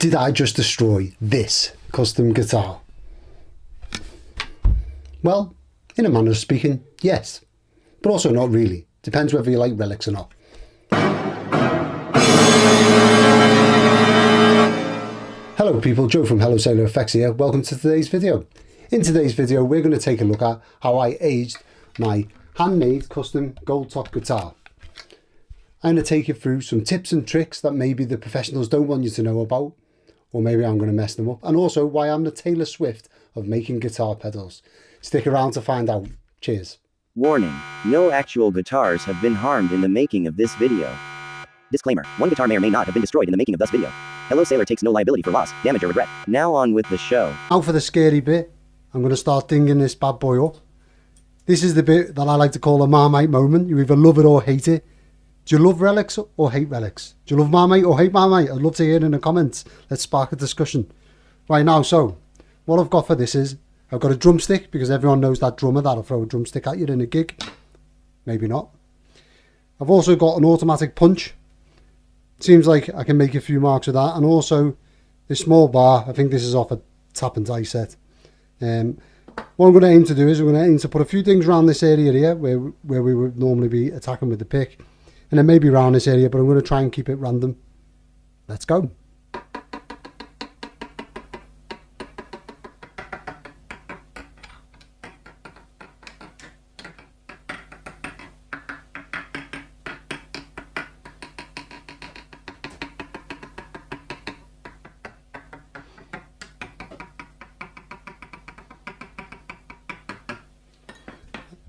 Did I just destroy this custom guitar? Well, in a manner of speaking, yes. But also not really. Depends whether you like relics or not. Hello people, Joe from Hello Sailor Effects here. Welcome to today's video. In today's video, we're going to take a look at how I aged my handmade custom gold top guitar. I'm going to take you through some tips and tricks that maybe the professionals don't want you to know about, or maybe I'm going to mess them up, and also why I'm the Taylor Swift of making guitar pedals. Stick around to find out. Cheers. Warning, no actual guitars have been harmed in the making of this video. Disclaimer, one guitar may or may not have been destroyed in the making of this video. Hello Sailor takes no liability for loss, damage or regret. Now on with the show. Now for the scary bit, I'm going to start dinging this bad boy up. This is the bit that I like to call a Marmite moment. You either love it or hate it. Do you love relics or hate relics? Do you love Marmite or hate Marmite? I'd love to hear it in the comments. Let's spark a discussion. Right now, so what I've got for this is I've got a drumstick, because everyone knows that drummer that'll throw a drumstick at you in a gig. Maybe not. I've also got an automatic punch. Seems like I can make a few marks with that. And also this small bar, I think this is off a tap and die set. What I'm going to aim to do is we're going to aim to put a few things around this area here where we would normally be attacking with the pick. And then maybe around this area, but I'm going to try and keep it random. Let's go.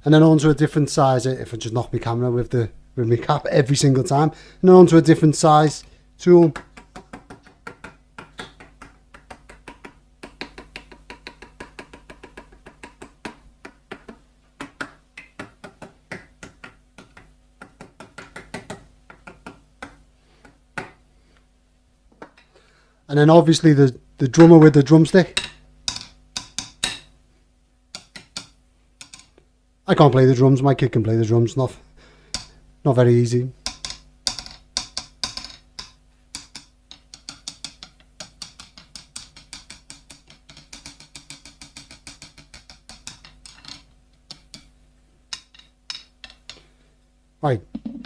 And then onto a different size, if I just knock my camera with my cap every single time, and then onto a different size tool. And then obviously the drummer with the drumstick. I can't play the drums, my kid can play the drums, not very easy. Right,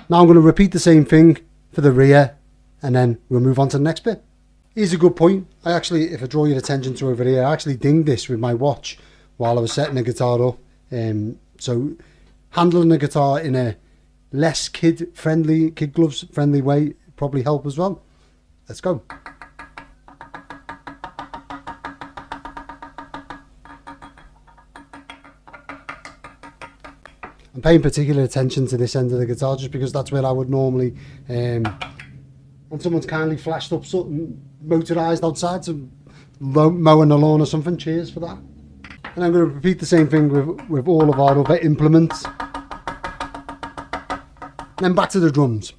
now I'm going to repeat the same thing for the rear, and then we'll move on to the next bit. Here's a good point. I actually, if I draw your attention to over here, I actually dinged this with my watch while I was setting the guitar up. So handling the guitar in a less kid gloves friendly way probably help as well. Let's go. I'm paying particular attention to this end of the guitar just because that's where I would normally, when someone's kindly flashed up something motorised outside, so mowing the lawn or something. Cheers for that. And I'm going to repeat the same thing with all of our other implements. Then back to the drums.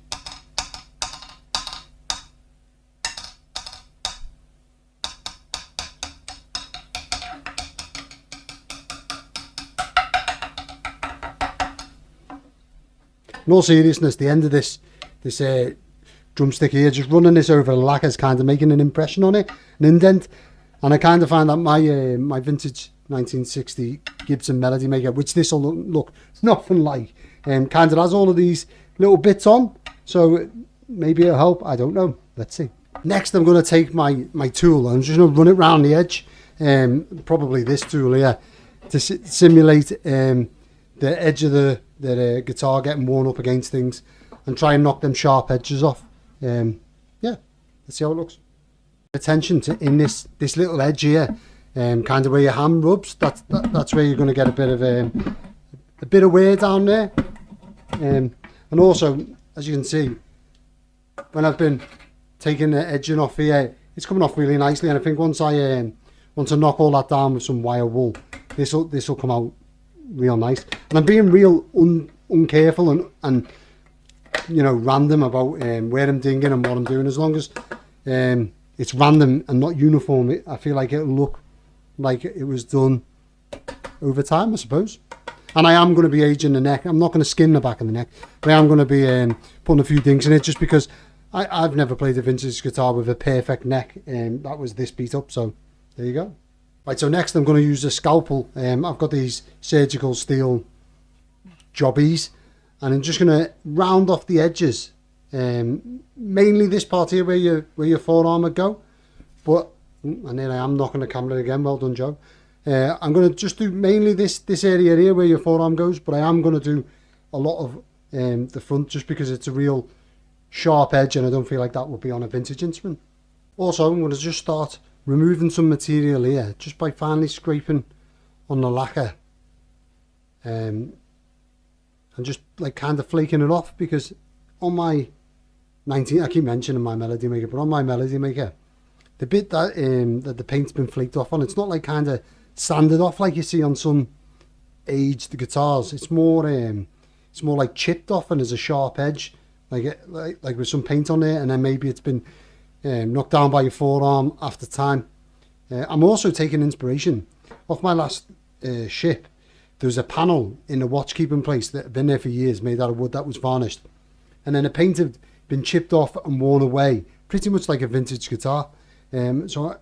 In all seriousness, the end of this drumstick here, just running this over the lacquer is kind of making an impression on it, an indent. And I kind of find that my vintage 1960 Gibson Melody Maker, which this will look nothing like, kind of has all of these little bits on, so maybe it'll help. I don't know. Let's see. Next, I'm going to take my tool. I'm just going to run it around the edge, probably this tool here, to simulate the edge of the guitar getting worn up against things, and try and knock them sharp edges off. Yeah, let's see how it looks. Attention to in this little edge here, kind of where your hand rubs. That's where you're going to get a bit of wear down there. And also, as you can see, when I've been taking the edging off here, it's coming off really nicely. And I think once I knock all that down with some wire wool, this will come out real nice. And I'm being real uncareful and you know, random about where I'm dinging and what I'm doing. As long as it's random and not uniform, I feel like it'll look like it was done over time, I suppose. And I am going to be aging the neck. I'm not going to skin the back of the neck, but I am going to be putting a few things in it, just because I've never played a vintage guitar with a perfect neck, and that was this beat up, so there you go. Right, so next I'm going to use a scalpel. I've got these surgical steel jobbies, and I'm just going to round off the edges, mainly this part here where your forearm would go, but and then I am knocking the camera again. Well done, Joe. I'm going to just do mainly this area here where your forearm goes, but I am going to do a lot of the front, just because it's a real sharp edge and I don't feel like that would be on a vintage instrument. Also, I'm going to just start removing some material here just by finely scraping on the lacquer, and just like kind of flaking it off, because on my I keep mentioning my Melody Maker, but on my Melody Maker, the bit that that the paint's been flaked off on, it's not like kind of sanded off like you see on some aged guitars. It's more like chipped off, and there's a sharp edge, like with some paint on there, and then maybe it's been knocked down by your forearm after time. I'm also taking inspiration off my last ship. There was a panel in the watch keeping place that had been there for years, made out of wood that was varnished, and then the paint had been chipped off and worn away, pretty much like a vintage guitar. So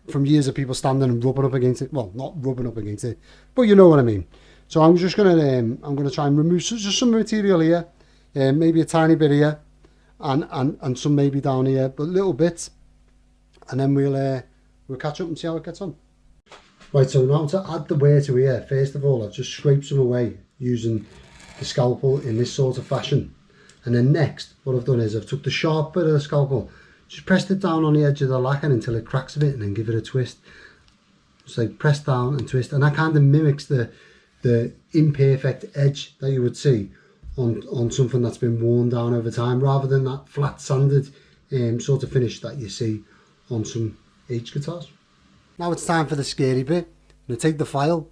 from years of people standing and rubbing up against it, well, not rubbing up against it, but you know what I mean. So I'm just gonna try and remove just some material here, maybe a tiny bit here, and some maybe down here, but little bits, and then we'll catch up and see how it gets on. Right, so now to add the wear to here, first of all I've just scraped some away using the scalpel in this sort of fashion, and then next what I've done is I've took the sharp bit of the scalpel, just pressed it down on the edge of the lacquer until it cracks a bit, and then give it a twist. Just like press down and twist, and that kind of mimics the imperfect edge that you would see on something that's been worn down over time, rather than that flat sanded sort of finish that you see on some aged guitars. Now it's time for the scary bit. I'm going to take the file,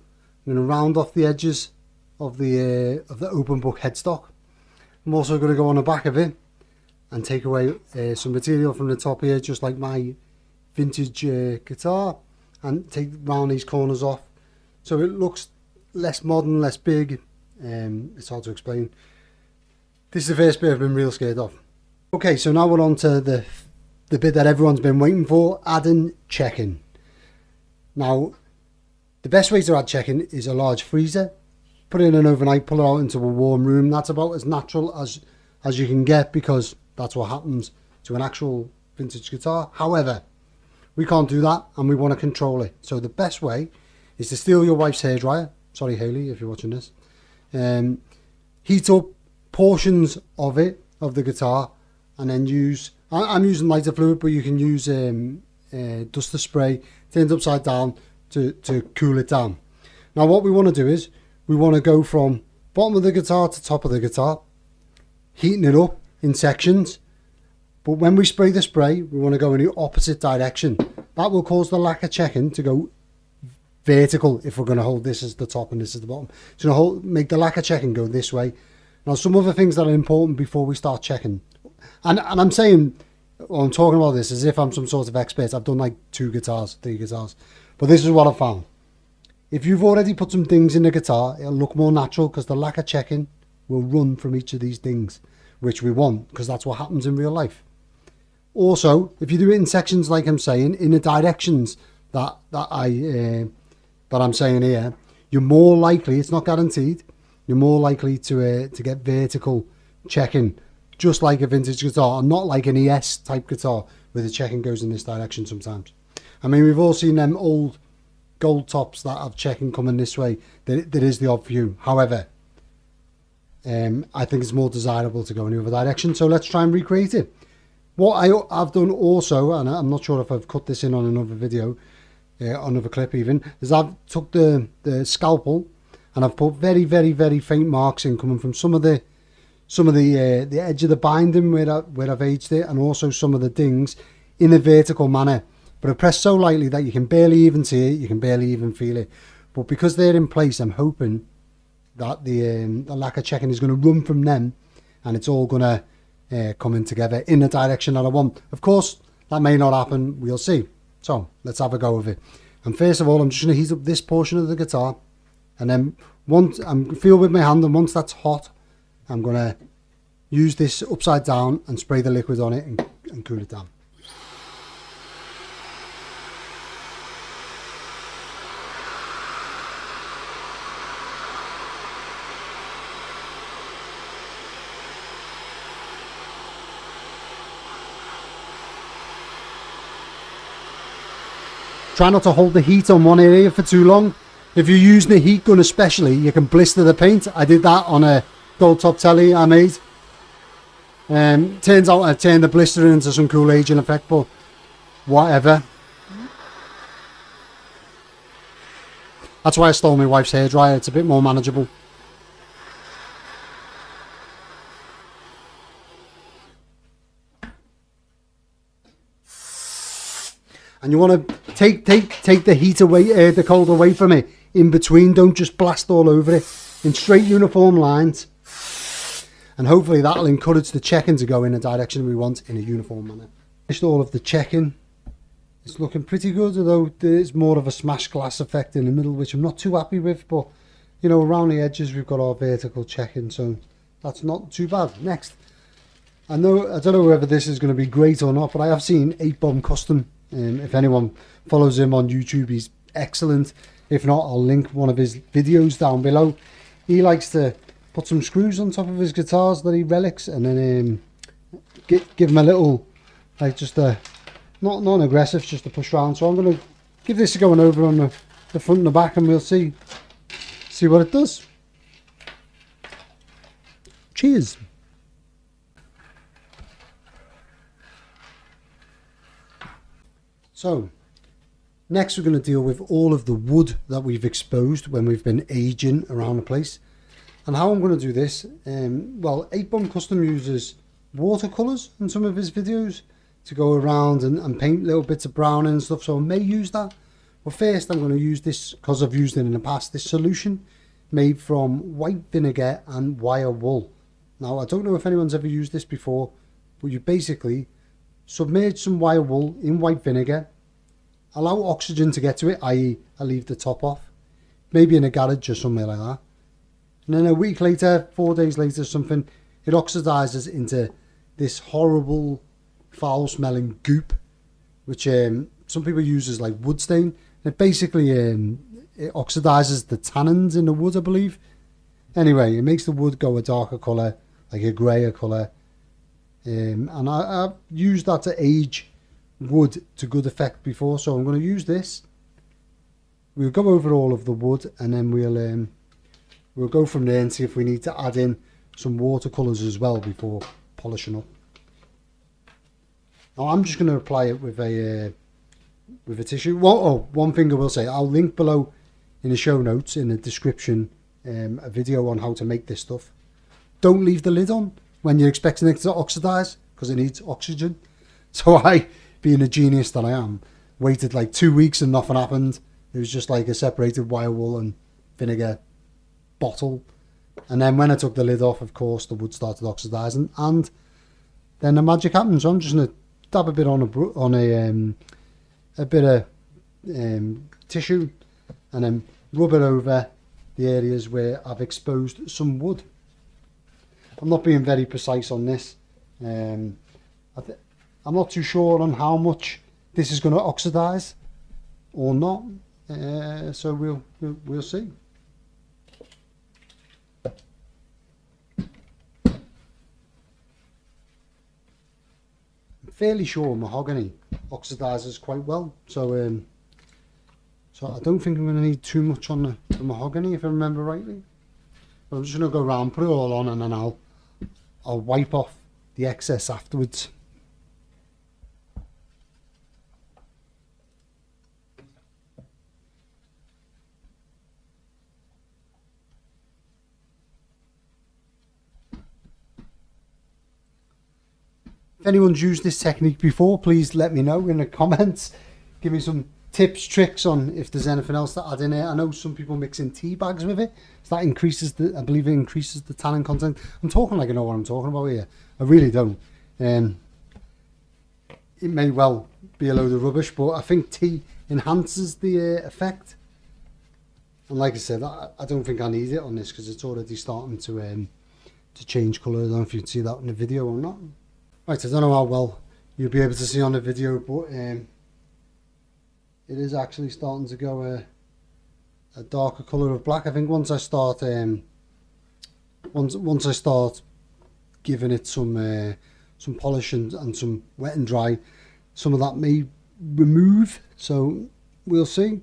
I'm going to round off the edges of the open book headstock. I'm also going to go on the back of it and take away some material from the top here, just like my vintage guitar, and take round these corners off so it looks less modern, less big. It's hard to explain. This is the first bit I've been real scared of. Okay, so now we're on to the bit that everyone's been waiting for, adding checking. Now, the best way to add checking is a large freezer. Put it in an overnight, pull it out into a warm room. That's about as natural as you can get, because that's what happens to an actual vintage guitar. However, we can't do that, and we want to control it. So the best way is to steal your wife's hairdryer. Sorry, Hayley, if you're watching this. Heat up portions of the guitar, and then use, I'm using lighter fluid, but you can use duster spray turned upside down to cool it down. Now what we want to do is we want to go from bottom of the guitar to top of the guitar, heating it up in sections, but when we spray the spray we want to go in the opposite direction. That will cause the lacquer checking to go vertical if we're going to hold this as the top and this is the bottom. So make the lacquer checking go this way. Now some other things that are important before we start checking, and I'm saying, well, I'm talking about this as if I'm some sort of expert. I've done like 3 guitars, but this is what I found. If you've already put some dings in the guitar, it'll look more natural, because the lacquer checking will run from each of these dings, which we want, because that's what happens in real life. Also, if you do it in sections like I'm saying, in the directions that I'm saying here, you're more likely, it's not guaranteed, you're more likely to get vertical checking, just like a vintage guitar, and not like an ES type guitar where the checking goes in this direction sometimes. I mean, we've all seen them old gold tops that have checking coming this way. That is the odd view. However, I think it's more desirable to go in the other direction, so let's try and recreate it. What I've done also, and I'm not sure if I've cut this in on another video, another clip even, is I've took the scalpel and I've put very, very, very faint marks in, coming from some of the edge of the binding where I've aged it, and also some of the dings in a vertical manner. But I press so lightly that you can barely even see it, you can barely even feel it. But because they're in place, I'm hoping that the lacquer checking is going to run from them, and it's all going to come in together in the direction that I want. Of course, that may not happen, we'll see. So let's have a go of it. And first of all, I'm just going to heat up this portion of the guitar, and then once I'm feel with my hand, and once that's hot, I'm going to use this upside down and spray the liquid on it and cool it down. Try not to hold the heat on one area for too long. If you're using a heat gun especially, you can blister the paint. I did that on a gold top telly I made. Turns out I turned the blister into some cool aging effect, but whatever. That's why I stole my wife's hairdryer. It's a bit more manageable. And you want to take the heat away, the cold away from it in between. Don't just blast all over it. In straight uniform lines. And hopefully that'll encourage the checking to go in a direction we want in a uniform manner. Finished all of the checking. It's looking pretty good, although there's more of a smash glass effect in the middle, which I'm not too happy with. But, you know, around the edges we've got our vertical checking, so that's not too bad. Next, I don't know whether this is going to be great or not, but I have seen 8Bomb Custom. If anyone follows him on YouTube, he's excellent. If not, I'll link one of his videos down below. He likes to put some screws on top of his guitars that he relics, and then give him a little, like, just a not aggressive, just a push round. So I'm going to give this a going over on the front and the back, and we'll see what it does. Cheers. So, next we're going to deal with all of the wood that we've exposed when we've been aging around the place. And how I'm going to do this, well, 8Bomb Custom uses watercolours in some of his videos to go around and paint little bits of brown and stuff, so I may use that. But first I'm going to use this, because I've used it in the past, this solution made from white vinegar and wire wool. Now, I don't know if anyone's ever used this before, but you basically submerge some wire wool in white vinegar, allow oxygen to get to it, i.e. I leave the top off, maybe in a garage or somewhere like that. And then a week later, 4 days later, something, it oxidizes into this horrible, foul-smelling goop, which some people use as like wood stain. It basically it oxidizes the tannins in the wood, I believe. Anyway, it makes the wood go a darker colour, like a greyer colour. And I've used that to age wood to good effect before, so I'm going to use this. We'll go over all of the wood, and then we'll go from there and see if we need to add in some watercolours as well before polishing up. Now I'm just going to apply it with a tissue. One thing I will say, I'll link below in the show notes, in the description, a video on how to make this stuff. Don't leave the lid on when you're expecting it to oxidize, because it needs oxygen. So I, being a genius that I am, waited like 2 weeks and nothing happened. It was just like a separated wire wool and vinegar bottle. And then when I took the lid off, of course, the wood started oxidizing, and then the magic happened. So I'm just going to dab a bit on a bit of tissue, and then rub it over the areas where I've exposed some wood. I'm not being very precise on this. I'm not too sure on how much this is going to oxidize or not. So we'll see. I'm fairly sure mahogany oxidizes quite well. So I don't think I'm going to need too much on the mahogany, if I remember rightly. But I'm just going to go around, put it all on, and then I'll wipe off the excess afterwards. If anyone's used this technique before, please let me know in the comments. Give me some tips, tricks on if there's anything else to add in it. I know some people mix in tea bags with it, so that increases I believe it increases the tannin content. I'm talking like I know what I'm talking about here. I really don't. It may well be a load of rubbish, but I think tea enhances the effect. And like I said, I don't think I need it on this, because it's already starting to to change colour. I don't know if you can see that in the video or not. Right, I don't know how well you'll be able to see on the video, but it is actually starting to go a darker colour of black. I think once I start once I start giving it some polish and some wet and dry, some of that may remove, so we'll see.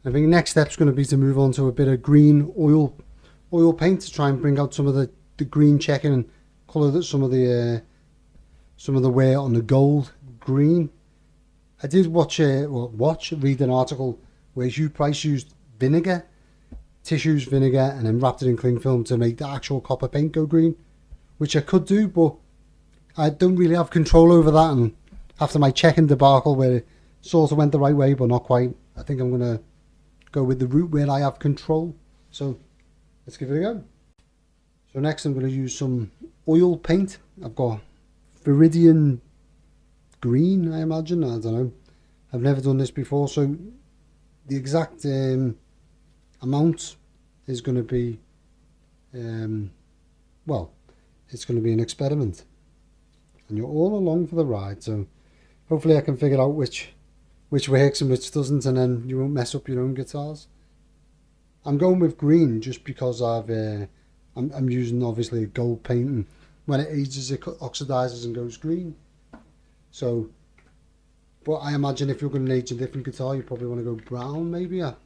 I think next step's going to be to move on to a bit of green oil paint to try and bring out some of the green checking and colour that some of the wear on the gold green. I did read an article where Hugh Price used tissues, vinegar, and then wrapped it in cling film to make the actual copper paint go green, which I could do, but I don't really have control over that. And after my checking debacle where it sort of went the right way but not quite, I think I'm going to go with the route where I have control. So let's give it a go. So next I'm going to use some oil paint. I've got Viridian green, I imagine. I don't know. I've never done this before, so the exact amount is going to be, well, it's going to be an experiment. And you're all along for the ride, so hopefully I can figure out which works and which doesn't, and then you won't mess up your own guitars. I'm going with green just because I'm using obviously gold paint, and when it ages it oxidizes and goes green. So, but I imagine if you're going to age a different guitar, you probably want to go brown maybe. I'm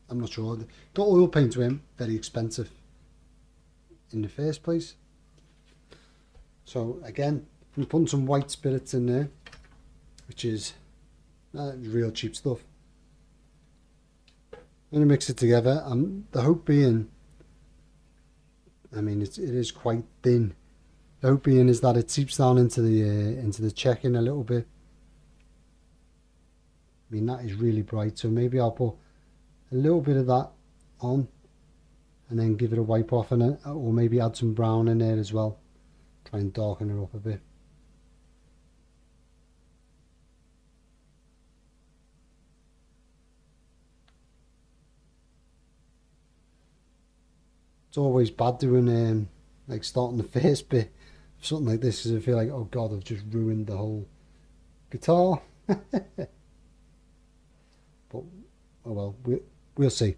not sure. The oil paint were very expensive in the first place. So again, I'm putting some white spirits in there, which is real cheap stuff. I'm going to mix it together. The hope being, I mean, it is quite thin. The hope being is that it seeps down into the checking a little bit. I mean, that is really bright, so maybe I'll put a little bit of that on and then give it a wipe off, and or maybe add some brown in there as well. Try and darken her up a bit. It's always bad doing like starting the first bit of something like this, because I feel like, oh god, I've just ruined the whole guitar. But oh well, we'll see.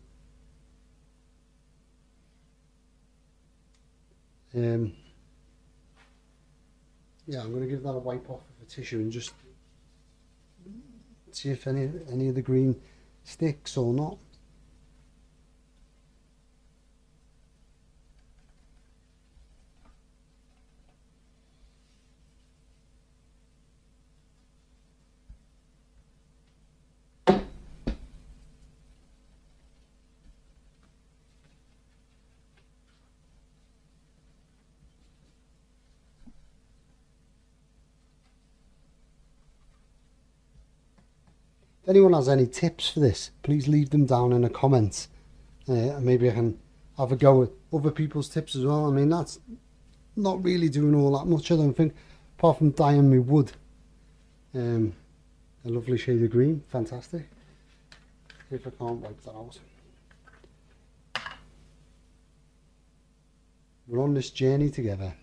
Yeah, I'm going to give that a wipe off with a tissue and just see if any of the green sticks or not. If anyone has any tips for this, please leave them down in the comments. And maybe I can have a go at other people's tips as well. I mean, that's not really doing all that much, I don't think, apart from dyeing my wood. A lovely shade of green, fantastic. See if I can't wipe that out. We're on this journey together.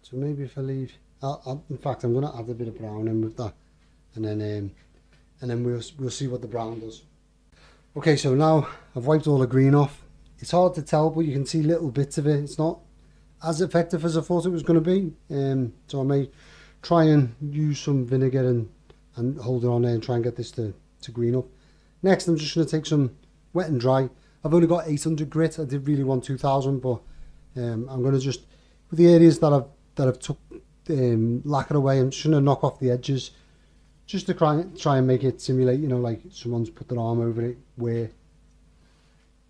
So maybe if I leave, in fact, I'm going to add a bit of brown in with that, and then we'll see what the brown does. Okay, so now I've wiped all the green off. It's hard to tell, but you can see little bits of it. It's not as effective as I thought it was going to be. So I may try and use some vinegar and hold it on there and try and get this to green up. Next, I'm just going to take some wet and dry. I've only got 800 grit. I did really want 2000, but I'm going to just, with the areas that I've took lacquer away, I'm just going to knock off the edges, just to try and make it simulate, you know, like someone's put their arm over it.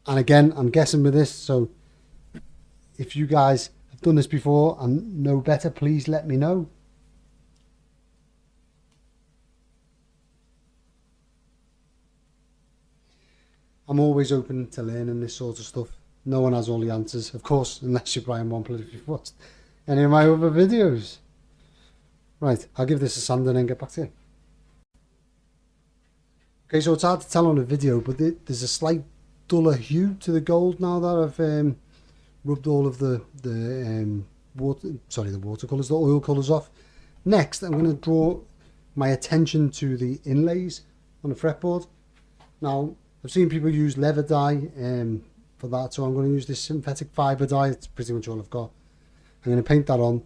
And again, I'm guessing with this, so if you guys have done this before and know better, please let me know. I'm always open to learning this sort of stuff. No one has all the answers, of course, unless you're Brian Wampler, if you've watched any of my other videos. Right, I'll give this a sand and then get back to you. Okay, so it's hard to tell on a video, but there's a slight duller hue to the gold now that I've rubbed all of the watercolors, the oil colors off. Next, I'm going to draw my attention to the inlays on the fretboard. Now, I've seen people use leather dye for that, so I'm going to use this synthetic fibre dye. It's pretty much all I've got. I'm going to paint that on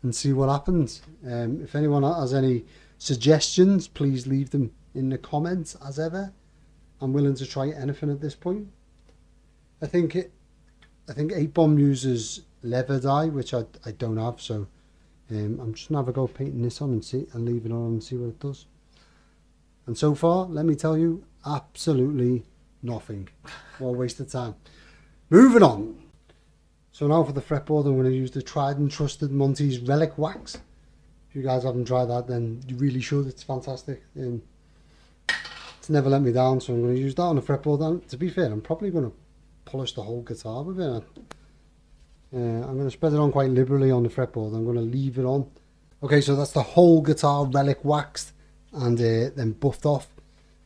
and see what happens. If anyone has any suggestions, please leave them in the comments. As ever, I'm willing to try anything at this point. I think 8Bomb uses leather dye, which I don't have, so I'm just gonna have a go painting this on and leave it on and see what it does. And so far, let me tell you, absolutely nothing. What a waste of time. Moving on. So now for the fretboard, I'm going to use the tried and trusted Montys Relic wax. If you guys haven't tried that, then you really should. It's fantastic. It's never let me down, so I'm going to use that on the fretboard. And to be fair, I'm probably going to polish the whole guitar with it. I'm going to spread it on quite liberally on the fretboard. I'm going to leave it on. Okay, so that's the whole guitar Relic waxed and then buffed off.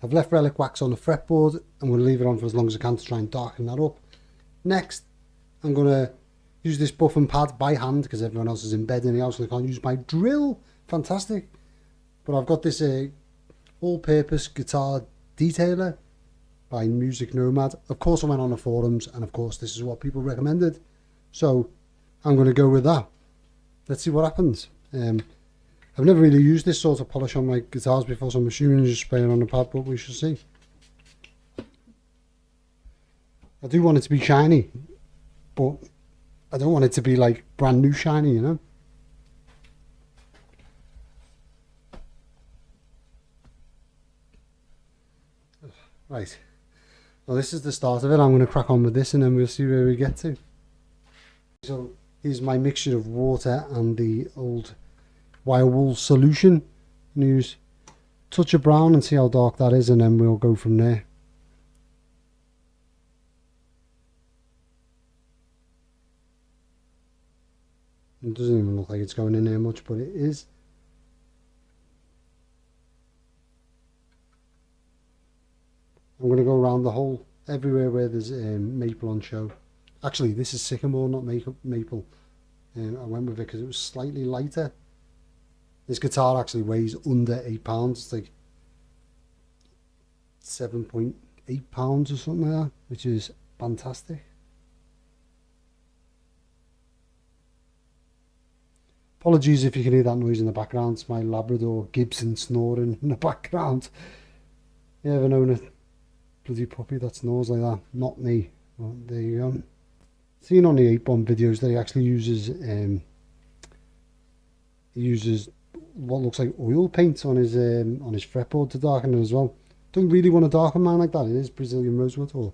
I've left Relic wax on the fretboard. I'm going to leave it on for as long as I can to try and darken that up. Next, I'm going to use this buffing pad by hand because everyone else is in bed in the house and I can't use my drill. Fantastic. But I've got this all-purpose guitar detailer by Music Nomad. Of course, I went on the forums and of course this is what people recommended. So I'm going to go with that. Let's see what happens. I've never really used this sort of polish on my guitars before, so I'm assuming you just spray it on the pad, but we shall see. I do want it to be shiny, but I don't want it to be like brand new shiny, you know. Right, well this is the start of it. I'm going to crack on with this and then we'll see where we get to. So here's my mixture of water and the old wire wool solution. I'm going to use a touch of brown and see how dark that is and then we'll go from there. It doesn't even look like it's going in there much, but it is. I'm going to go around the whole, everywhere where there's maple on show. Actually, this is sycamore, not maple. I went with it because it was slightly lighter. This guitar actually weighs under 8 pounds. It's like 7.8 pounds or something like that, which is fantastic. Apologies if you can hear that noise in the background. It's my Labrador Gibson snoring in the background. You ever known a bloody puppy that snores like that? Not me. Well, there you go. Seen on the 8Bomb videos that he actually uses what looks like oil paint on his fretboard to darken it as well. Don't really want to darken mine like that. It is Brazilian rosewood, or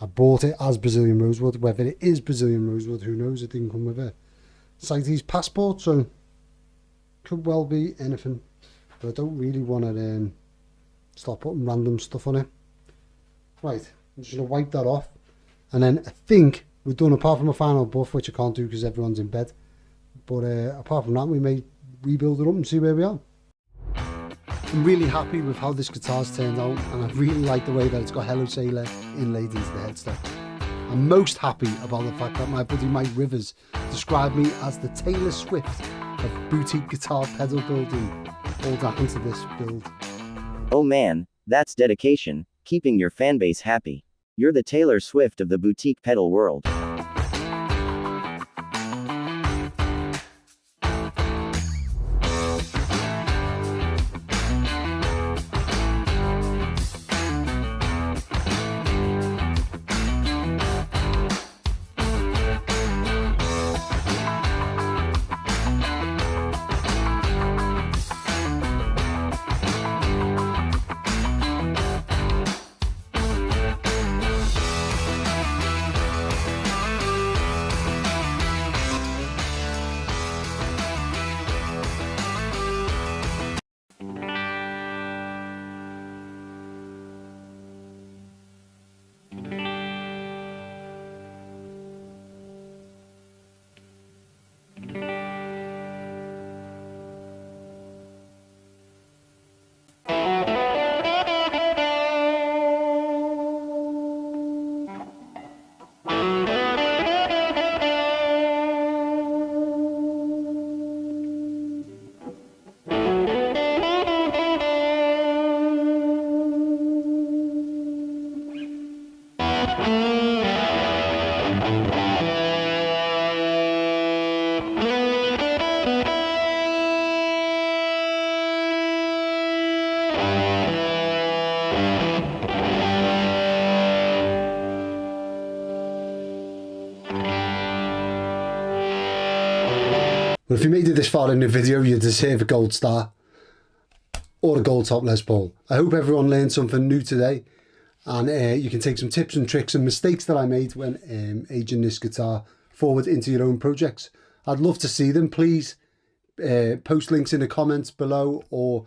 I bought it as Brazilian rosewood. Whether it is Brazilian rosewood, who knows? It didn't come with a CITES passport, so could well be anything. But I don't really want to start putting random stuff on it. Right, I'm just going to wipe that off. And then I think we're done apart from a final buff, which I can't do because everyone's in bed. But apart from that, we may rebuild it up and see where we are. I'm really happy with how this guitar's turned out, and I really like the way that it's got Hello Sailor inlaid into the headstock. I'm most happy about the fact that my buddy Mike Rivers described me as the Taylor Swift of boutique guitar pedal building. All down to this build. Oh man, that's dedication, keeping your fanbase happy. You're the Taylor Swift of the boutique pedal world. Well, if you made it this far in the video, you deserve a gold star or a gold top Les Paul. I hope everyone learned something new today, and you can take some tips and tricks and mistakes that I made when aging this guitar forward into your own projects. I'd love to see them. Please post links in the comments below, or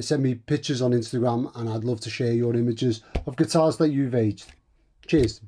send me pictures on Instagram, and I'd love to share your images of guitars that you've aged. Cheers.